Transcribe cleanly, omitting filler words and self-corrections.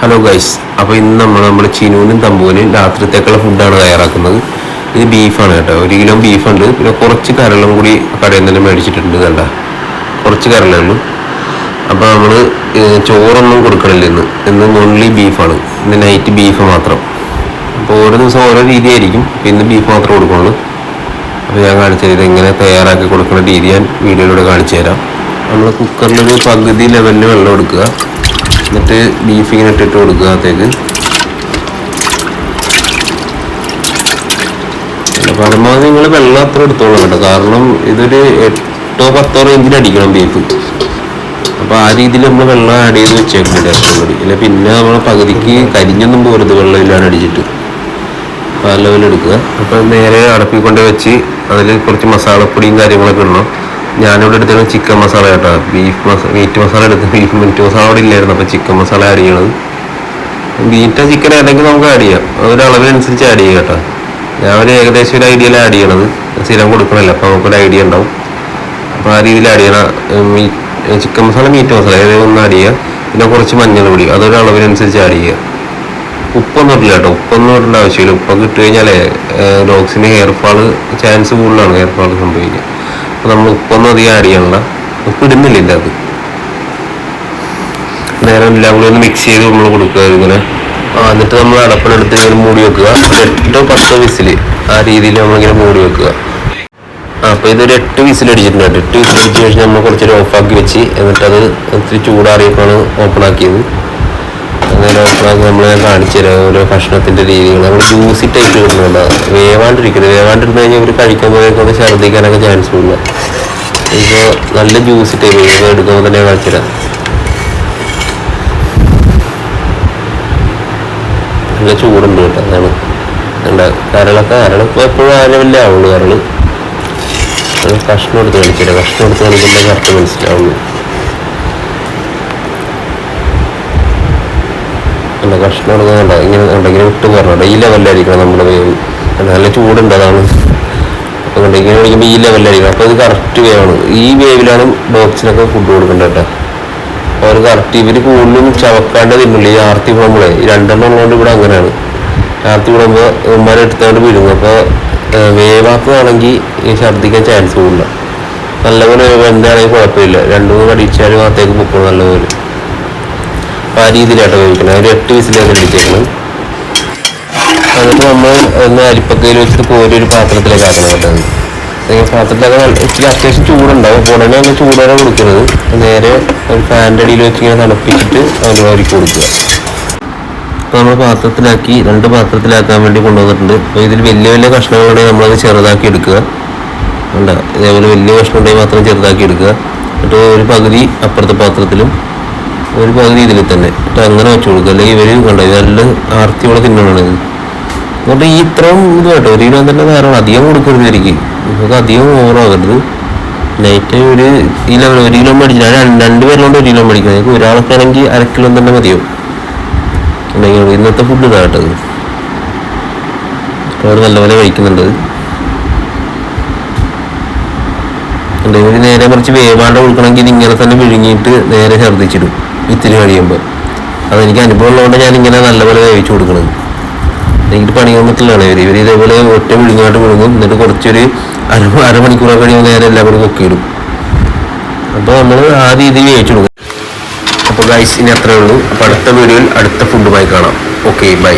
Hello guys, അപ്പോൾ ഇന്ന് നമ്മൾ ചിനുവിനും തമ്പുവിനും രാത്രിത്തേക്കുള്ള ഫുഡാണ് തയ്യാറാക്കുന്നത്. ഇത് ബീഫാണ് കേട്ടോ. 1 കിലോ ബീഫുണ്ട്, പിന്നെ കുറച്ച് കരളും കൂടി കടയിൽ നിന്ന് മേടിച്ചിട്ടുണ്ട്. കണ്ട കുറച്ച് കരളേ ഉള്ളൂ. അപ്പോൾ നമ്മൾ ചോറൊന്നും കൊടുക്കണില്ല ഇന്ന് ഓൺലി ബീഫാണ്. ഇന്ന് നൈറ്റ് ബീഫ് മാത്രം. അപ്പോൾ ഓരോ ദിവസം ഓരോ രീതിയായിരിക്കും. ഇന്ന് ബീഫ് മാത്രമേ കൊടുക്കുള്ളൂ. അപ്പോൾ ഞാൻ കാണിച്ചു തരാം എങ്ങനെ തയ്യാറാക്കി കൊടുക്കുന്ന രീതി. ഞാൻ വീഡിയോയിലൂടെ കാണിച്ചു തരാം. നമ്മൾ കുക്കറിലൊരു പകുതി ലെവലിൽ വെള്ളം എടുക്കുക. എന്നിട്ട് ബീഫ് ഇങ്ങനെ ഇട്ടിട്ട് കൊടുക്കുക. അകത്തേക്ക് പരമാവധി നിങ്ങൾ വെള്ളം അത്ര എടുത്തോളൂ കേട്ടോ. കാരണം ഇതൊരു 8-10 റേഞ്ചിൽ അടിക്കണം ബീഫ്. അപ്പോൾ ആ രീതിയിൽ നമ്മൾ വെള്ളം ആഡ് ചെയ്ത് വെച്ചേക്കുന്നുണ്ട് ഏറ്റവും കൂടി. അല്ലെ പിന്നെ നമ്മൾ പകുതിക്ക് കരിഞ്ഞൊന്നും പോരുത് വെള്ളമില്ലാണ്ട് അടിച്ചിട്ട്. അപ്പോൾ ആ ലെവലെടുക്കുക. അപ്പോൾ നേരെ അടപ്പിൽ കൊണ്ട് വെച്ച് അതിൽ കുറച്ച് മസാലപ്പൊടിയും കാര്യങ്ങളൊക്കെ ഇടണം. ഞാനിവിടെ എടുത്തത് ചിക്കൻ മസാല കേട്ടോ. മീറ്റ് മസാല എടുത്ത് മീറ്റ് മസാല അവിടെ ഇല്ലായിരുന്നു. അപ്പോൾ ചിക്കൻ മസാല ആഡ് ചെയ്യണത്. മീറ്റോ ചിക്കൻ ഏതെങ്കിലും നമുക്ക് ആഡ് ചെയ്യാം. ഒരളവിനനുസരിച്ച് ആഡ് ചെയ്യുക കേട്ടോ. ഞാൻ ഒരു ഏകദേശം ഒരു ഐഡിയയിൽ ആഡ് ചെയ്യണത്. സ്ഥിരം കൊടുക്കണമല്ലോ, അപ്പോൾ നമുക്കൊരു ഐഡിയ ഉണ്ടാവും. അപ്പോൾ ആ രീതിയിൽ ആഡ് ചെയ്യണം. ചിക്കൻ മസാല മീറ്റ് മസാല ഏതെങ്കിലും ഒന്ന് ആഡ് ചെയ്യുക. പിന്നെ കുറച്ച് മഞ്ഞൾ പൊടി അതൊരു അളവിനനുസരിച്ച് ആഡ് ചെയ്യുക. ഉപ്പൊന്നും ഇടില്ല കേട്ടോ. ഉപ്പൊന്നും ഇടേണ്ട ആവശ്യമില്ല. ഉപ്പൊക്കെ ഇട്ട് കഴിഞ്ഞാലേ ഡോഗ്സിന് ഹെയർ ഫാള് ചാൻസ് കൂടുതലാണ്. ഹെയർ ഫാള് സംഭവിക്കുക. അപ്പോൾ നമ്മൾ ഉപ്പൊന്നും അധികം ആഡ് ചെയ്യണില്ല. ഉപ്പ് ഇടുന്നില്ല അത്. നേരെ എല്ലാം കൂടി ഒന്ന് മിക്സ് ചെയ്ത് നമ്മൾ കൊടുക്കുക ഇങ്ങനെ. എന്നിട്ട് നമ്മൾ അടപ്പിലെടുത്ത് ഇങ്ങനെ മൂടി വെക്കുക. 8-10 വിസിൽ ആ രീതിയിൽ നമ്മളിങ്ങനെ മൂടി വെക്കുക. അപ്പോൾ ഇതൊരു 8 വിസിൽ അടിച്ചിട്ടുണ്ട്. 8 വിസിൽ അടിച്ച ശേഷം നമ്മൾ കുറച്ചൊരു ഓഫാക്കി വെച്ച് എന്നിട്ടത് ഒത്തിരി ചൂടാറിയപ്പോഴാണ് ഓപ്പൺ ആക്കിയത്. അങ്ങനെ ഓപ്പണാക്കി നമ്മൾ കാണിച്ചു തരാം ഓരോ ഭക്ഷണത്തിൻ്റെ രീതികൾ. നമ്മൾ ജ്യൂസി ടൈപ്പ് കിട്ടുന്നുണ്ട്. വേവാണ്ടിരുന്ന് കഴിഞ്ഞാൽ ഇവർ കഴിക്കുമ്പോഴേക്കൊന്ന് ഛർദ്ദിക്കാനൊക്കെ ചാൻസ് ഇല്ല. ഇപ്പോൾ നല്ല ജ്യൂസി ടൈപ്പ് എടുക്കുമ്പോൾ തന്നെ കാണിച്ചു തരാം. നല്ല ചൂടുണ്ട് കേട്ടോ. അതാണ് കരളൊക്കെ എപ്പോഴും ആ ലെവലിലേ ആവുള്ളൂ. കഷ്ണം എടുത്ത് കാണിച്ചില്ല. കഷ്ണം എടുത്ത് കാണിക്കുമ്പോൾ കറക്റ്റ് മനസ്സിലാവുള്ളൂ. അല്ല കഷ്ണം എടുക്കുന്നുണ്ടോ ഇങ്ങനെ ഉണ്ടെങ്കിൽ വിട്ട് പറഞ്ഞോ. ഈ ലെവലിലായിരിക്കണം നമ്മുടെ വേവ്. നല്ല ചൂടുണ്ട് അതാണ്. അപ്പോൾ ഇങ്ങനെ വിളിക്കുമ്പോൾ ഈ ലെവലിലായിരിക്കണം. അപ്പോൾ ഇത് കറക്റ്റ് വേവാണ്. ഈ വേവിലാണ് ഡോഗ്സിനൊക്കെ ഫുഡ് കൊടുക്കേണ്ടത് കേട്ടോ. അവർ കറക്റ്റ് ഇവർ കൂടുതലും ചവക്കാണ്ട് തിന്നില്ല. ഈ ആർത്തി പോകുമ്പോഴേ ഈ 2 ഉള്ളതുകൊണ്ട് ഇവിടെ അങ്ങനെയാണ്. ആർത്തി വിടുമ്പോൾ ഉമ്മാരെ എടുത്തുകൊണ്ട് വിടുന്നു. അപ്പോൾ വേവാത്തതാണെങ്കിൽ ഈ ഛർദ്ദിക്കാൻ ചാൻസ് കൂടില്ല. നല്ലപോലെ എന്താണെങ്കിൽ കുഴപ്പമില്ല. 2-3 കടിച്ചാലും അകത്തേക്ക് പൊക്കണം നല്ലപോലെ. അപ്പോൾ ആ രീതിയിലാട്ടോ വേവിക്കണം. ഒരു 8 വിസിലാണ് അടിച്ചേക്കണം. എന്നിട്ട് നമ്മൾ ഒന്ന് അരിപ്പക്കയിൽ വെച്ചിട്ട് കോരി ഒരു പാത്രത്തിലേക്ക് ആക്കണം കേട്ടോ. പാത്രത്തിലൊക്കെ ഇച്ചിരി അത്യാവശ്യം ചൂടുണ്ടാവും. ഉടനെ ഒന്ന് ചൂടോടെ കൊടുക്കുന്നത്. നേരെ ഒരു ഫാനിൻ്റെ അടിയിൽ വെച്ച് ഇങ്ങനെ തണുപ്പിച്ചിട്ട് അതിന് ഒരുക്കി കൊടുക്കുക. അപ്പോൾ നമ്മൾ പാത്രത്തിലാക്കി 2 പാത്രത്തിലാക്കാൻ വേണ്ടി കൊണ്ടുവന്നിട്ടുണ്ട്. അപ്പോൾ ഇതിൽ വലിയ കഷ്ണങ്ങളുണ്ടെങ്കിൽ നമ്മളത് ചെറുതാക്കി എടുക്കുക. വേണ്ട ഇതേപോലെ വലിയ കഷ്ണം ഉണ്ടെങ്കിൽ മാത്രം ചെറുതാക്കി എടുക്കുക. എന്നിട്ട് ഒരു പകുതി അപ്പുറത്തെ പാത്രത്തിലും ഒരു പകുതി ഇതിൽ തന്നെ എന്നിട്ട് അങ്ങനെ വെച്ച് കൊടുക്കുക. അല്ലെങ്കിൽ ഇവർ കണ്ടോ നല്ല ആർത്തിയോടെ തിന്നണത്. എന്നിട്ട് ഈ ഇത്രയും ഇത് കേട്ടോ 1 കിലോ തന്നെ ധാരാളം. അധികം കൊടുക്കരുത് എനിക്ക്. നമുക്ക് അധികം ഓവറാകരുത്. നൈറ്റ് ഈ ലെവൽ 1 കിലോ മേടിച്ചില്ല. 2 പേരിലോണ്ട് 1 കിലോ മേടിക്കുന്നത്. എനിക്ക് ഒരാൾക്ക് ആണെങ്കിൽ 1/2 കിലോ തന്നെ മതിയോ. ഇന്നത്തെ ഫുഡ് ഇതാ കേട്ടത്. അവർ നല്ലപോലെ കഴിക്കുന്നുണ്ട്. ഇവർ നേരെ കുറച്ച് വേവാണ്ട് കൊടുക്കണമെങ്കിൽ ഇങ്ങനെ തന്നെ വിഴുങ്ങിയിട്ട് നേരെ ഛർദ്ദിച്ചിടും ഇത്തിരി കഴിയുമ്പോൾ. അതെനിക്ക് അനുഭവം ഉള്ളതുകൊണ്ട് ഞാനിങ്ങനെ നല്ലപോലെ വേവിച്ച് കൊടുക്കണത്. എനിക്ക് പണി വന്നിട്ടുള്ളതാണ്. ഇവർ ഇതേപോലെ ഒറ്റ വിഴുങ്ങായിട്ട് വിഴുങ്ങും. എന്നിട്ട് കുറച്ചൊരു അരമണിക്കൂറൊക്കെ കഴിയുമ്പോൾ നേരെ എല്ലാം കൂടി കൊക്കിയിടും. അപ്പോൾ നമ്മൾ ആ രീതിയിൽ വേവിച്ച് കൊടുക്കും. അപ്പോൾ ഗൈസ് ഇനി അത്രയേ ഉള്ളൂ. അപ്പോൾ അടുത്ത വീഡിയോയിൽ അടുത്ത ഫുഡുമായി കാണാം. Okay bye.